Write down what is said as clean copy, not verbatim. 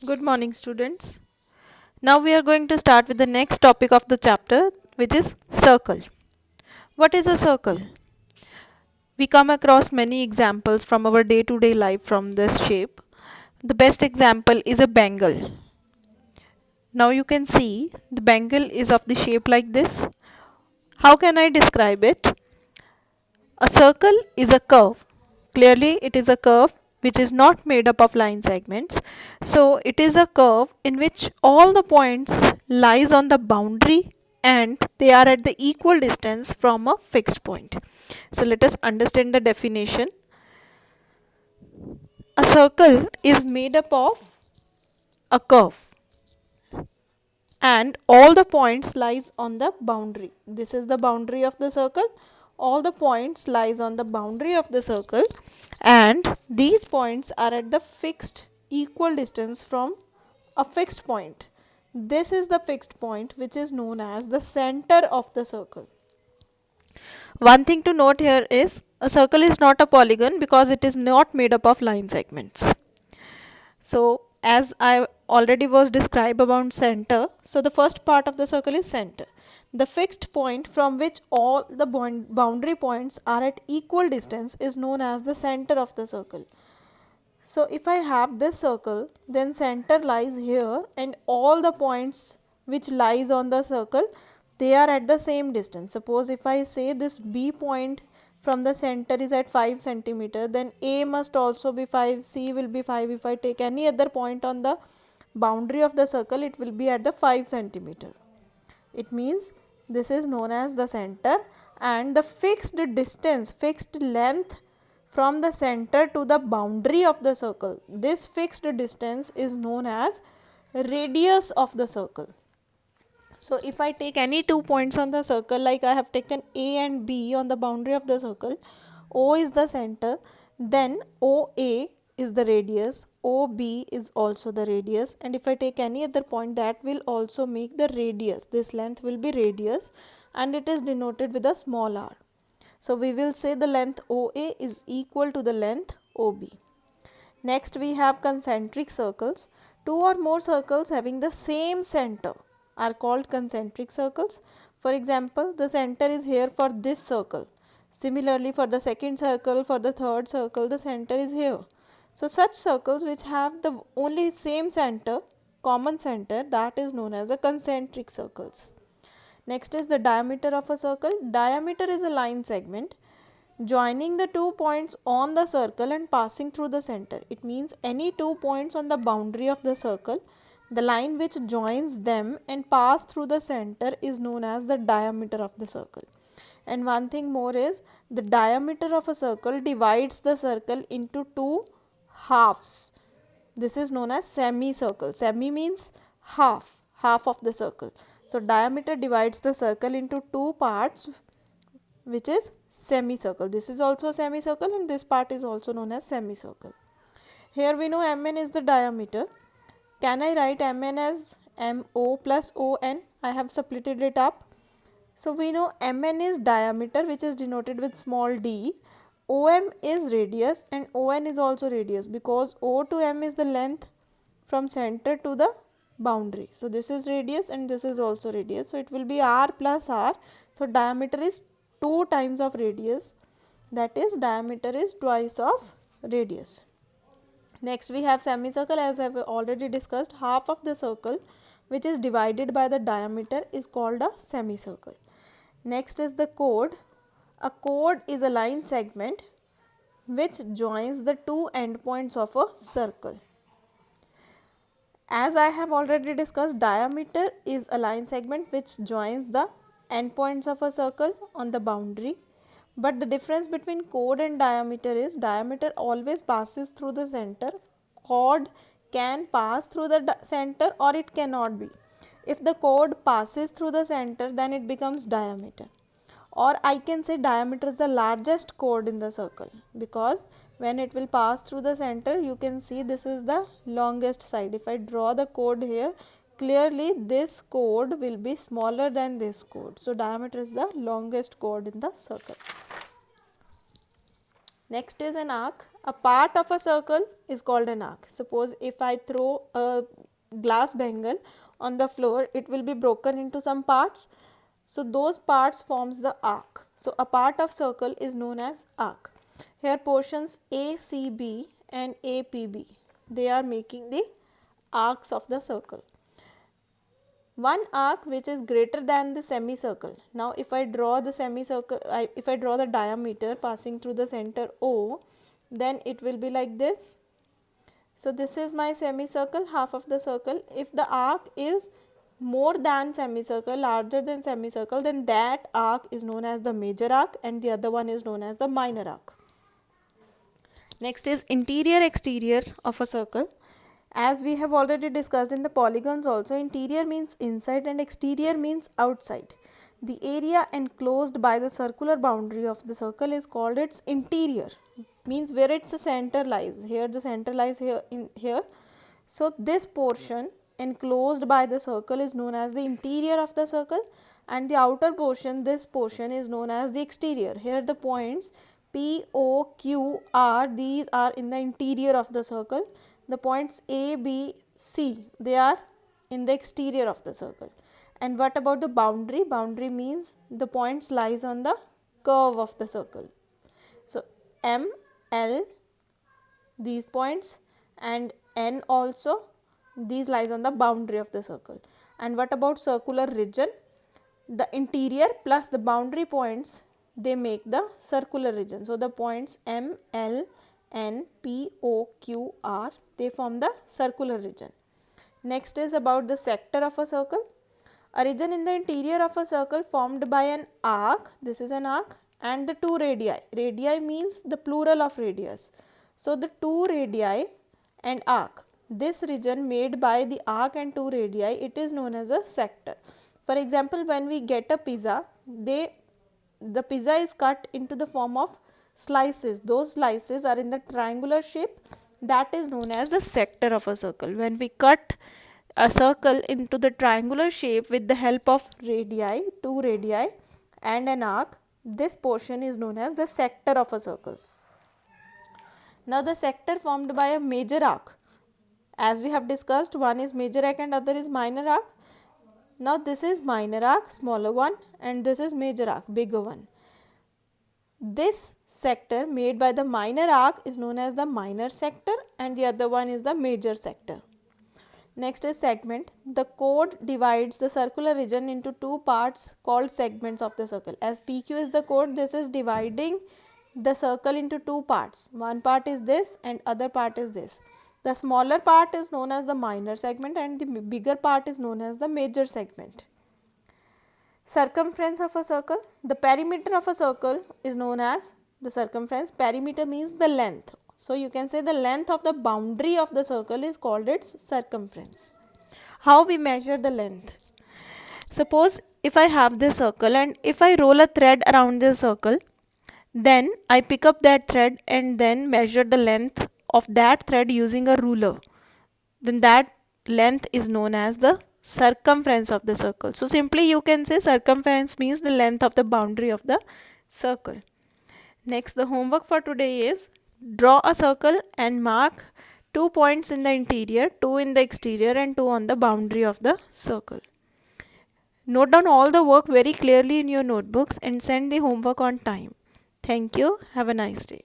Good morning, students. Now we are going to start with the next topic of the chapter, which is circle. What is a circle? We come across many examples from our day to day life from this shape. The best example is a bangle. Now you can see the bangle is of the shape like this. How can I describe it? A circle is a curve. Clearly, it is a curve which is not made up of line segments. So, it is a curve in which all the points lies on the boundary and they are at the equal distance from a fixed point. So, let us understand the definition. A circle is made up of a curve and all the points lies on the boundary. This is the boundary of the circle. All the points lies on the boundary of the circle and these points are at the fixed equal distance from a fixed point. This is the fixed point which is known as the center of the circle. One thing to note here is a circle is not a polygon because it is not made up of line segments. So as I already was described about center, so the first part of the circle is center. The fixed point from which all the boundary points are at equal distance is known as the center of the circle. So if I have this circle, then center lies here and all the points which lies on the circle, they are at the same distance. Suppose if I say this B point from the center is at 5 centimeter, then A must also be 5, C will be 5. If I take any other point on the boundary of the circle, it will be at the 5 centimeter. It means this is known as the center and the fixed distance, fixed length from the center to the boundary of the circle. This fixed distance is known as radius of the circle. So if I take any 2 points on the circle, like I have taken A and B on the boundary of the circle, O is the center, then OA is the radius, OB is also the radius, and if I take any other point, that will also make the radius. This length will be radius and it is denoted with a small r. So we will say the length OA is equal to the length OB. Next we have concentric circles. Two or more circles having the same center are called concentric circles. For example, the center is here for this circle. Similarly, for the second circle, for the third circle, the center is here. So such circles which have the only same center, common center, that is known as the concentric circles. Next is the diameter of a circle. Diameter is a line segment joining the 2 points on the circle and passing through the center. It means any 2 points on the boundary of the circle, the line which joins them and pass through the center is known as the diameter of the circle. And one thing more is the diameter of a circle divides the circle into two halves. This is known as semicircle. Semi means half, half of the circle. So diameter divides the circle into two parts, which is semicircle. This is also a semicircle and this part is also known as semicircle. Here we know Mn is the diameter. Can I write Mn as Mo plus On? I have splitted it up. So we know Mn is diameter, which is denoted with small d. Om is radius and On is also radius because O to M is the length from center to the boundary. So this is radius and this is also radius. So it will be r plus r. So diameter is 2 times of radius, that is diameter is twice of radius. Next we have semicircle. As I have already discussed, half of the circle which is divided by the diameter is called a semicircle. Next is the chord. A chord is a line segment which joins the two endpoints of a circle. As I have already discussed, diameter is a line segment which joins the endpoints of a circle on the boundary. But the difference between chord and diameter is diameter always passes through the center. Chord can pass through the center or it cannot be. If the chord passes through the center, then it becomes diameter. Or I can say diameter is the largest chord in the circle because when it will pass through the center, you can see this is the longest side. If I draw the chord here, clearly this chord will be smaller than this chord. So diameter is the longest chord in the circle. Next is an arc. A part of a circle is called an arc. Suppose if I throw a glass bangle on the floor, it will be broken into some parts. So those parts forms the arc. So a part of circle is known as arc. Here portions ACB and APB, they are making the arcs of the circle. One arc which is greater than the semicircle. Now if I draw the semicircle, if I draw the diameter passing through the center O, then it will be like this. So this is my semicircle, half of the circle. If the arc is more than semicircle, larger than semicircle, then that arc is known as the major arc and the other one is known as the minor arc. Next is interior exterior of a circle. As we have already discussed in the polygons also, interior means inside and exterior means outside. The area enclosed by the circular boundary of the circle is called its interior, means where its center lies. Here the center lies here. So this portion enclosed by the circle is known as the interior of the circle, and the outer portion, this portion, is known as the exterior. Here the points P, O, Q, R, these are in the interior of the circle. The points A, B, C, they are in the exterior of the circle. And what about the boundary? Boundary means the points lies on the curve of the circle. So M, L, these points, and N also, these lies on the boundary of the circle. And what about circular region? The interior plus the boundary points, they make the circular region. So the points M, L, N, P, O, Q, R, they form the circular region. Next is about the sector of a circle. A region in the interior of a circle formed by an arc, this is an arc, and the two radii. Radii means the plural of radius. So the two radii and arc, this region made by the arc and two radii, it is known as a sector. For example, when we get a pizza, the pizza is cut into the form of slices. Those slices are in the triangular shape. That is known as the sector of a circle. When we cut a circle into the triangular shape with the help of radii, two radii and an arc, this portion is known as the sector of a circle. Now the sector formed by a major arc, as we have discussed, one is major arc and other is minor arc. Now this is minor arc, smaller one, and this is major arc, bigger one. This sector made by the minor arc is known as the minor sector and the other one is the major sector. Next is segment. The chord divides the circular region into two parts called segments of the circle. As PQ is the chord, this is dividing the circle into two parts. One part is this and other part is this. The smaller part is known as the minor segment and the bigger part is known as the major segment. Circumference of a circle. The perimeter of a circle is known as the circumference. Perimeter means the length. So you can say the length of the boundary of the circle is called its circumference. How we measure the length? Suppose if I have this circle and if I roll a thread around this circle, then I pick up that thread and then measure the length of that thread using a ruler. Then that length is known as the circumference of the circle. So simply you can say circumference means the length of the boundary of the circle. Next, the homework for today is draw a circle and mark 2 points in the interior, 2 in the exterior and 2 on the boundary of the circle. Note down all the work very clearly in your notebooks and send the homework on time. Thank you. Have a nice day.